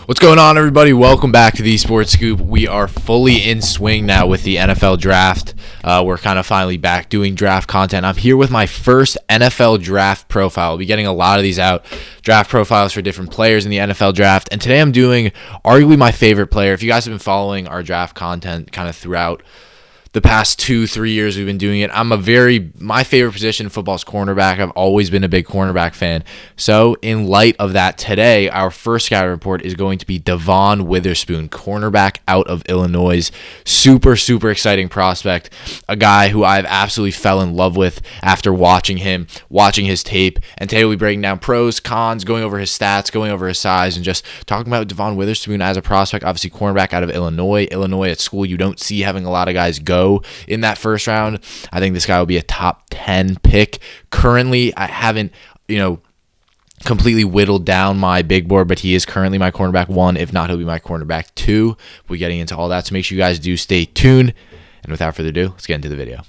What's going on, everybody? Welcome back to the Sports Scoop. We are fully in swing now with the NFL draft. We're kind of finally back doing draft content. I'm here with my first NFL draft profile. I'll be getting a lot of these out, draft profiles for different players in the NFL draft. And today I'm doing arguably my favorite player. If you guys have been following our draft content kind of throughout the past 2-3 years we've been doing it, my favorite position in football is cornerback. I've always been a big cornerback fan. So in light of that, today our first scouting report is going to be Devon Witherspoon, cornerback out of Illinois. Super exciting prospect. A guy who I've absolutely fell in love with after watching his tape. And today we'll be breaking down pros, cons, going over his stats, going over his size, and just talking about Devon Witherspoon as a prospect. Obviously cornerback out of Illinois. Illinois at school, you don't see having a lot of guys go in that first round. I think this guy will be a top 10 pick. Currently, I haven't, completely whittled down my big board, but he is currently my cornerback 1. If not, he'll be my cornerback 2. We'll be getting into all that, so make sure you guys do stay tuned. And without further ado, let's get into the video.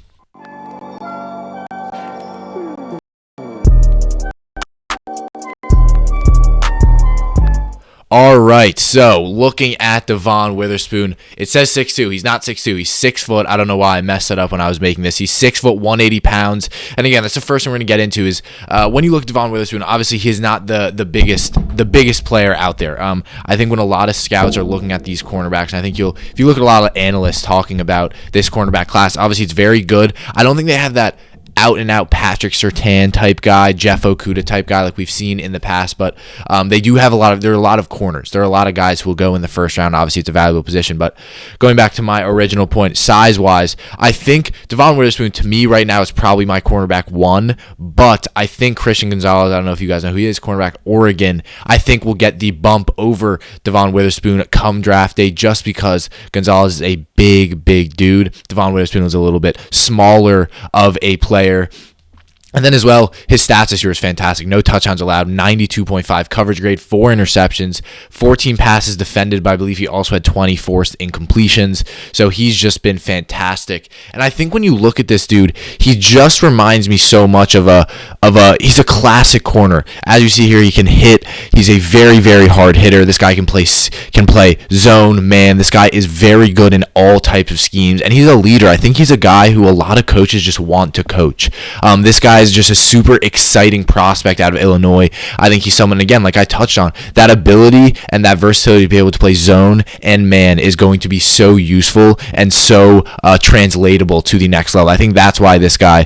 All right, so looking at Devon Witherspoon, it says 6'2". He's not 6'2". He's 6 foot. I don't know why I messed that up when I was making this. He's 6 foot, 180 pounds. And again, that's the first thing we're going to get into is when you look at Devon Witherspoon, obviously he's not the biggest player out there. I think when a lot of scouts are looking at these cornerbacks, and I think if you look at a lot of analysts talking about this cornerback class, obviously it's very good. I don't think they have that out-and-out Patrick Surtain type guy, Jeff Okudah type guy like we've seen in the past, but they do have there are a lot of corners. There are a lot of guys who will go in the first round. Obviously, it's a valuable position, but going back to my original point, size-wise, I think Devon Witherspoon, to me right now, is probably my cornerback 1, but I think Christian Gonzalez, I don't know if you guys know who he is, cornerback Oregon, I think will get the bump over Devon Witherspoon come draft day just because Gonzalez is a big dude. Devon Witherspoon was a little bit smaller of a player. And then as well, his stats this year is fantastic. No touchdowns allowed, 92.5 coverage grade, 4 interceptions, 14 passes defended, but I believe he also had 20 forced incompletions. So he's just been fantastic. And I think when you look at this dude, he just reminds me so much of he's a classic corner. As you see here, he can hit. He's a very hard hitter. This guy can play zone, man. This guy is very good in all types of schemes, and he's a leader. I think he's a guy who a lot of coaches just want to coach. This guy is just a super exciting prospect out of Illinois. I think he's someone, again, like I touched on, that ability and that versatility to be able to play zone and man is going to be so useful and so translatable to the next level. I think that's why this guy,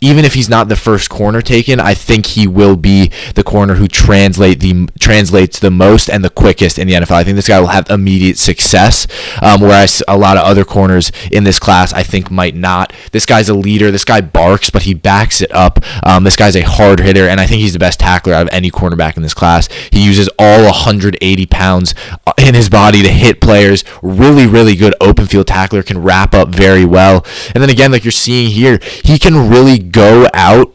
even if he's not the first corner taken, I think he will be the corner who translates the most and the quickest in the NFL. I think this guy will have immediate success, whereas a lot of other corners in this class I think might not. This guy's a leader. This guy barks, but he backs it up. This guy's a hard hitter, and I think he's the best tackler out of any cornerback in this class. He uses all 180 pounds in his body to hit players. Really good open field tackler, can wrap up very well. And then again, like you're seeing here, he can really go out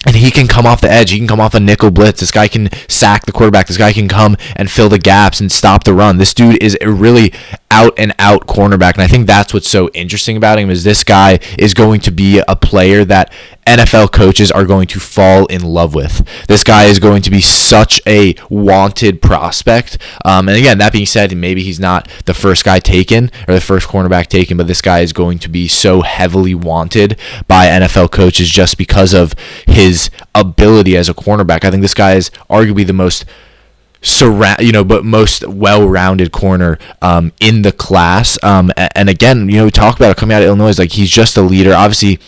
and he can come off the edge. He can come off a nickel blitz. This guy can sack the quarterback. This guy can come and fill the gaps and stop the run. This dude is a really out-and-out cornerback, and I think that's what's so interesting about him is this guy is going to be a player that NFL coaches are going to fall in love with. This guy is going to be such a wanted prospect. And again, that being said, maybe he's not the first guy taken or the first cornerback taken, but this guy is going to be so heavily wanted by NFL coaches just because of his ability as a cornerback. I think this guy is arguably the most most well-rounded corner in the class. And again, we talk about it coming out of Illinois, like he's just a leader. Obviously,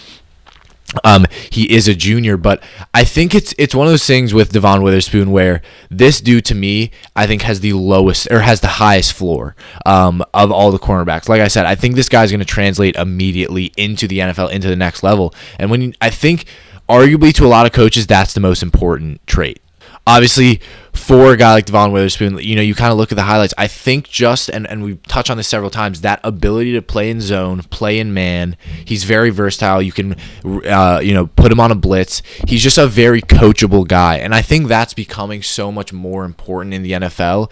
he is a junior, but I think it's one of those things with Devon Witherspoon where this dude, to me, I think has the highest floor of all the cornerbacks. Like I said, I think this guy's going to translate immediately into the NFL, into the next level. And I think arguably to a lot of coaches, that's the most important trait. Obviously, for a guy like Devon Witherspoon, you kind of look at the highlights. I think and we touch on this several times, that ability to play in zone, play in man. He's very versatile. You can, put him on a blitz. He's just a very coachable guy, and I think that's becoming so much more important in the NFL,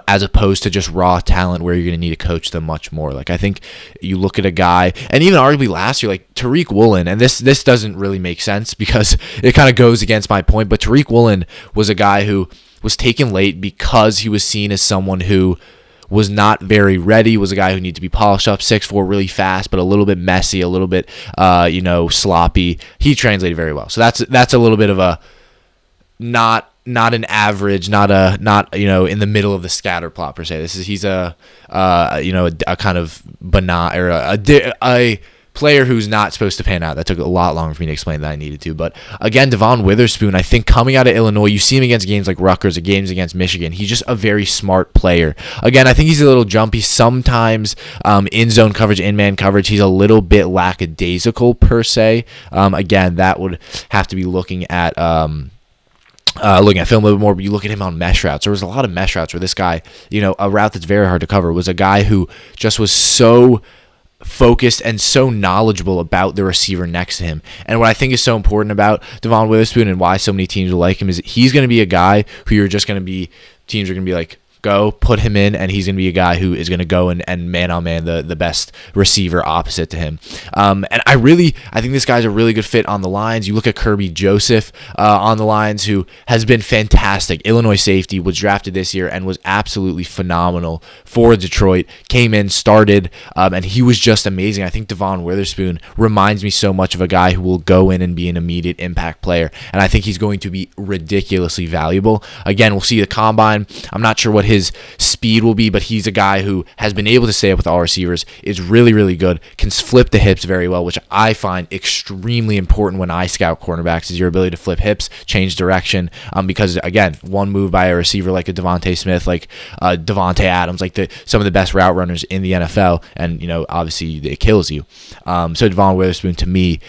as opposed to just raw talent where you're going to need to coach them much more. Like I think you look at a guy, and even arguably last year, like Tariq Woolen, and this doesn't really make sense because it kind of goes against my point, but Tariq Woolen was a guy who was taken late because he was seen as someone who was not very ready, was a guy who needed to be polished up, 6'4", really fast, but a little bit messy, a little bit, sloppy. He translated very well. So that's a little bit of a not an average, not in the middle of the scatter plot per se. He's a kind of banal or a player who's not supposed to pan out. That took a lot longer for me to explain than I needed to. But again, Devon Witherspoon, I think coming out of Illinois, you see him against games like Rutgers or games against Michigan. He's just a very smart player. Again, I think he's a little jumpy sometimes in zone coverage, in man coverage. He's a little bit lackadaisical per se. Again, that would have to be looking at film a little bit more, but you look at him on mesh routes. There was a lot of mesh routes where this guy, a route that's very hard to cover, was a guy who just was so focused and so knowledgeable about the receiver next to him. And what I think is so important about Devon Witherspoon and why so many teams will like him is that he's going to be a guy who teams are going to be like, go put him in, and he's going to be a guy who is going to go and man-on-man the best receiver opposite to him. And I think this guy's a really good fit on the lines. You look at Kirby Joseph on the lines, who has been fantastic. Illinois safety, was drafted this year and was absolutely phenomenal for Detroit. Came in, started, and he was just amazing. I think Devon Witherspoon reminds me so much of a guy who will go in and be an immediate impact player, and I think he's going to be ridiculously valuable. Again, we'll see the combine. I'm not sure what his speed will be, but he's a guy who has been able to stay up with all receivers, is really, really good, can flip the hips very well, which I find extremely important when I scout cornerbacks, is your ability to flip hips, change direction, because, again, one move by a receiver like a Devontae Smith, like Devontae Adams, like some of the best route runners in the NFL, and, obviously it kills you. So Devon Witherspoon, to me,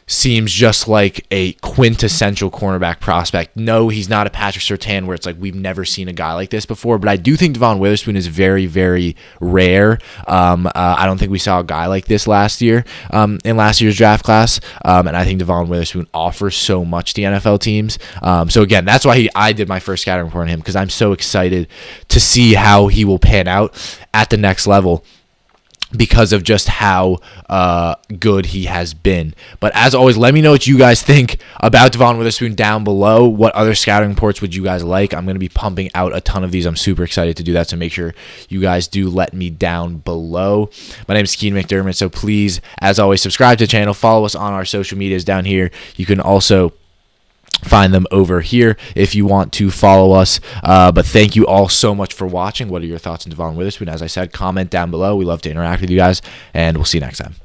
seems just like a quintessential cornerback prospect. No, he's not a Patrick Surtain where it's like we've never seen a guy like this before, but I do think Devon Witherspoon is very, very rare. I don't think we saw a guy like this last year in last year's draft class, and I think Devon Witherspoon offers so much to NFL teams. So again, that's why I did my first scouting report on him, because I'm so excited to see how he will pan out at the next level, because of just how good he has been. But as always, let me know what you guys think about Devon Witherspoon down below. What other scouting reports would you guys like? I'm going to be pumping out a ton of these. I'm super excited to do that, so make sure you guys do let me down below. My name is Keen McDermott, so please, as always, subscribe to the channel. Follow us on our social medias down here. You can also find them over here if you want to follow us. But thank you all so much for watching. What are your thoughts on Devon Witherspoon? As I said, comment down below. We love to interact with you guys, and we'll see you next time.